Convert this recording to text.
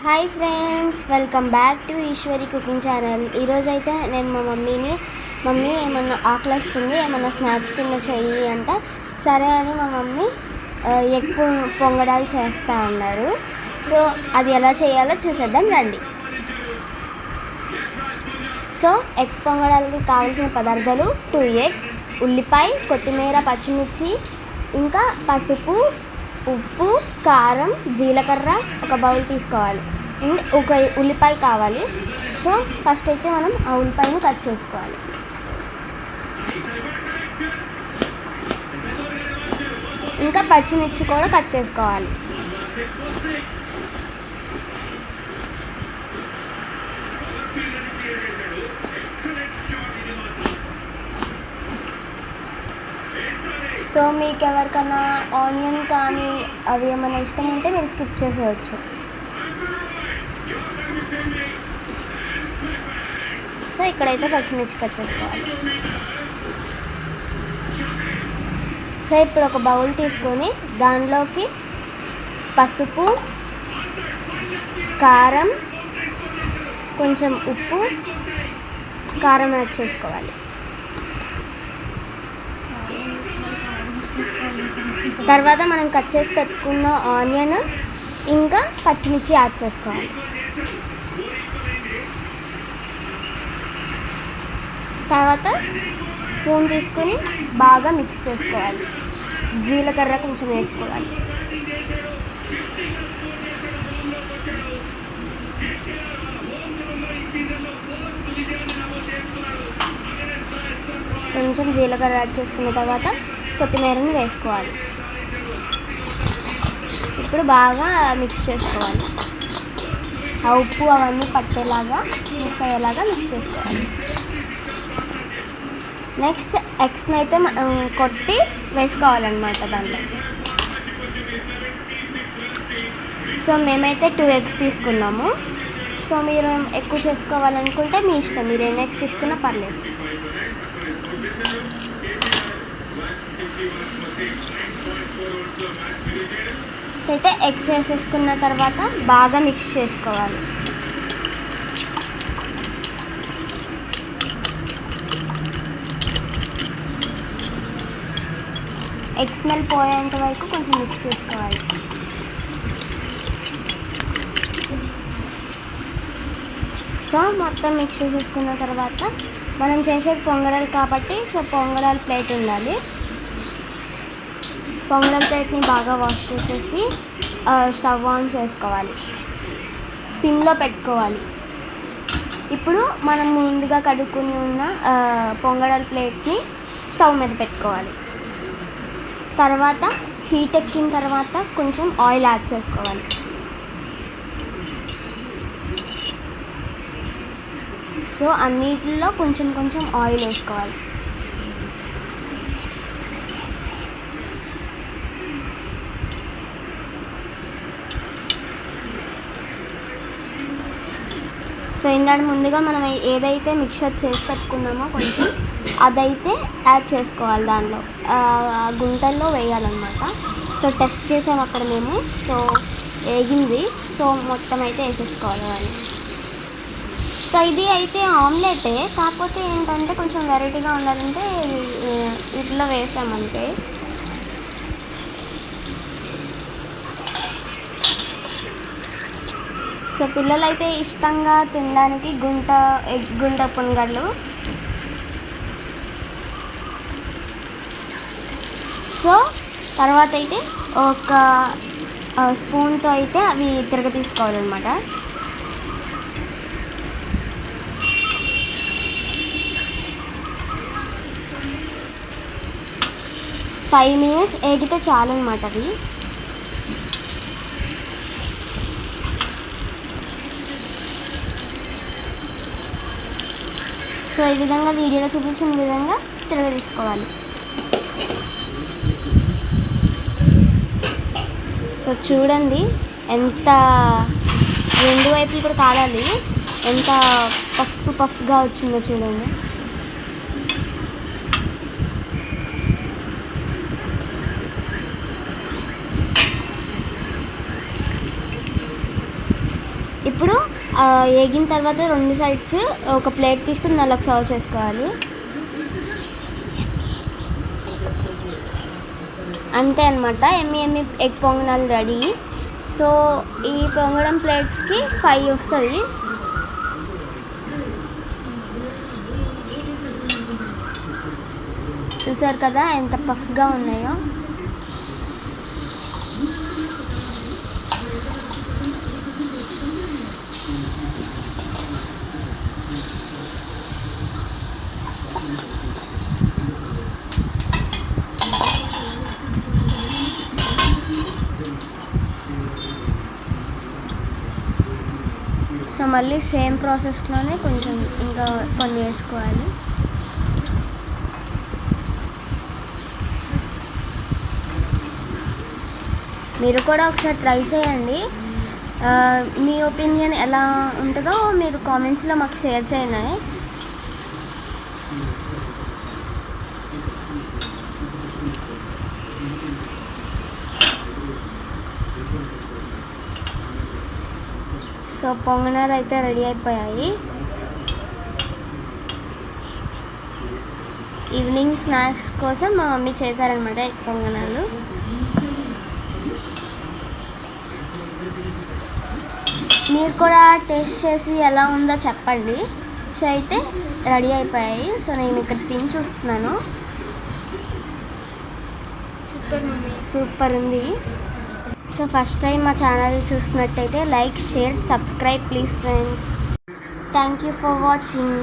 Hi friends, welcome back to Eswari cooking channel. ఈరోజైతే నేను మా మమ్మీ ఏమన్నా ఆకలిస్తుంది, ఏమన్నా స్నాక్స్ కింద చెయ్యి అంట. సరే అని మా మమ్మీ ఎగ్ పొంగడాలు చేస్తూ ఉన్నారు. సో అది ఎలా చేయాలో చూసేద్దాం రండి. సో ఎగ్ పొంగడాలకి కావాల్సిన పదార్థాలు 2 eggs, ఉల్లిపాయ, కొత్తిమీర, పచ్చిమిర్చి, ఇంకా పసుపు, ఉప్పు, కారం, జీలకర్ర ఒక బౌల్ తీసుకోవాలి అండ్ ఒక ఉల్లిపాయ కావాలి. సో ఫస్ట్ అయితే మనం ఆ ఉల్లిపాయను కట్ చేసుకోవాలి. ఇంకా పచ్చిమిర్చి కూడా కట్ చేసుకోవాలి. సో మీకు ఎవరికైనా ఆనియన్ కానీ అవి ఏమైనా ఇష్టం ఉంటే మీరు స్కిప్ చేసేయచ్చు. సో ఇక్కడైతే పచ్చిమిర్చి కట్ చేసుకోవాలి. సో ఇప్పుడు ఒక బౌల్ తీసుకొని దానిలోకి పసుపు, కారం, కొంచెం ఉప్పు, కారం యాడ్ చేసుకోవాలి. తర్వాత మనం కట్ చేసి పెట్టుకున్న ఆనియన్ ఇంకా పచ్చిమిర్చి యాడ్ చేసుకోవాలి. తర్వాత స్పూన్ తీసుకొని బాగా మిక్స్ చేసుకోవాలి. జీలకర్ర కొంచెం వేసుకోవాలి. కొంచెం జీలకర్ర యాడ్ చేసుకున్న తర్వాత కొత్తిమీరని వేసుకోవాలి. ఇప్పుడు బాగా మిక్స్ చేసుకోవాలి. ఆ ఉప్పు అవన్నీ పట్టేలాగా మిక్స్ అయ్యేలాగా మిక్స్ చేసుకోవాలి. నెక్స్ట్ ఎగ్స్ని అయితే మనం కొట్టి వేసుకోవాలన్నమాట దాంట్లో. సో మేమైతే 2 eggs తీసుకున్నాము. సో మీరు ఎక్కువ చేసుకోవాలనుకుంటే మీ ఇష్టం, మీరు ఎన్ని eggs తీసుకున్నా పర్లేదు. సో అయితే ఎగ్స్ వేసేసుకున్న తర్వాత బాగా మిక్స్ చేసుకోవాలి. ఎగ్ స్మెల్ పోయేంత వరకు కొంచెం మిక్స్ చేసుకోవాలి. సో మొత్తం మిక్స్ చేసేసుకున్న తర్వాత మనం చేసేది పొంగడాలు కాబట్టి సో పొంగడాల ప్లేట్ ఉండాలి. పొంగడాల ప్లేట్ని బాగా వాష్ చేసేసి స్టవ్ ఆన్ చేసుకోవాలి. సిమ్లో పెట్టుకోవాలి. ఇప్పుడు మనం ముందుగా కడుక్కుని ఉన్న పొంగడాల ప్లేట్ని స్టవ్ మీద పెట్టుకోవాలి. తర్వాత హీట్ ఎక్కిన తర్వాత కొంచెం ఆయిల్ యాడ్ చేసుకోవాలి. సో అన్నిటిలో కొంచెం కొంచెం ఆయిల్ వేసుకోవాలి. సో ఇందాక ముందుగా మనం ఏదైతే మిక్చర్ చేసి పెట్టుకున్నామో కొంచెం అదైతే యాడ్ చేసుకోవాలి. దానిలో గుంటల్లో వేయాలన్నమాట. సో టెస్ట్ చేసాము అక్కడ మేము. సో వేగింది. సో మొత్తం అయితే వేసేసుకోవాలి అని. సో ఇది అయితే ఆమ్లెటే, కాకపోతే ఏంటంటే కొంచెం వెరైటీగా ఉండాలంటే ఇట్లా వేసామంటే. సో పిల్లలైతే ఇష్టంగా తినడానికి గుంట పొంగళ్ళు. సో తర్వాత అయితే ఒక స్పూన్తో అయితే అవి తిరగ తీసుకోవాలన్నమాట. ఫైవ్ మినిట్స్ ఏగితే చాలు అనమాట అవి. సో ఈ విధంగా వీడియోలో చూపించిన విధంగా తిరగ తీసుకోవాలి. సో చూడండి ఎంత రెండు వైపులు కూడా కాలాలి, ఎంత పఫ్గా వచ్చిందో చూడండి. ఇప్పుడు వేగిన తర్వాత 2 సైడ్స్ ఒక ప్లేట్ తీసుకుని దానిలోకి సర్వ్ చేసుకోవాలి. అంతే అనమాట, ఎమ్మి ఎగ్ పొంగనాలు రెడీ. సో ఈ పొంగడం ప్లేట్స్కి 5 వస్తుంది. చూసారు కదా ఎంత పఫ్గా ఉన్నాయో. సో మళ్ళీ సేమ్ ప్రాసెస్లోనే కొంచెం ఇంకా కొన్ని వేసుకోవాలి. మీరు కూడా ఒకసారి ట్రై చేయండి. మీ ఒపీనియన్ ఎలా ఉంటుందో మీరు కామెంట్స్లో మాకు షేర్ చేయండి. సో పొంగనాలు అయితే రెడీ అయిపోయాయి. ఈవినింగ్ స్నాక్స్ కోసం మా మమ్మీ చేశారనమాట ఎగ్ పొంగనాలు. మీరు కూడా టేస్ట్ చేసి ఎలా ఉందో చెప్పండి. సో అయితే రెడీ అయిపోయాయి. సో నేను ఇక్కడ తిని చూస్తున్నాను. సూపర్ ఉంది. సో ఫస్ట్ టైం మా ఛానల్ చూసినట్టయితే like, share, subscribe please friends. Thank you for watching.